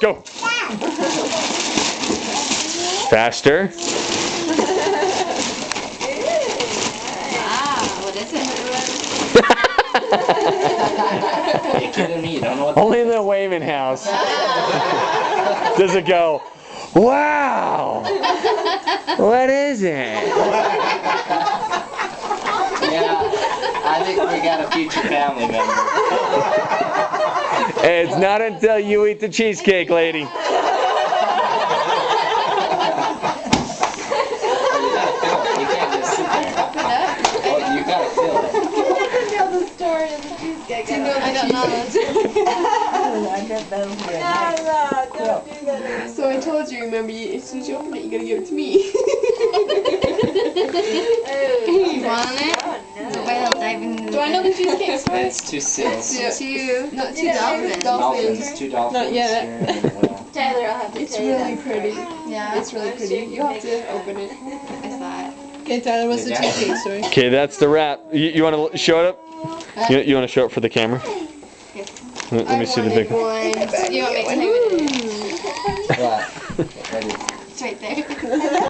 Go. Faster. What is it? You're kidding me? You don't know what Only in the Wayman house does it go, wow. What is it? Yeah, I think we got a future family member. It's not until you eat the cheesecake, lady. You can't just sit there. Oh, you gotta feel it. Tell the story of the cheesecake. I don't know. Don't do that. So I told you, remember, as soon as you open it, you gotta give it to me. You want it? Wait, I'll dive into Do I know the cheesecake story? It's two seals. Not two Dolphins. Dolphins, two dolphins. Not yet. Here and a whale. Tyler, I'll have to It's tell you really that. pretty. Yeah, It's really pretty. You'll have to open it. I saw it. Okay, Tyler, what's the cheesecake story? Okay, that's the wrap. You want to show it up? You want to show it for the camera? Let me see the big one. One. You want me to tell you what it is? What? Ready? It's right there.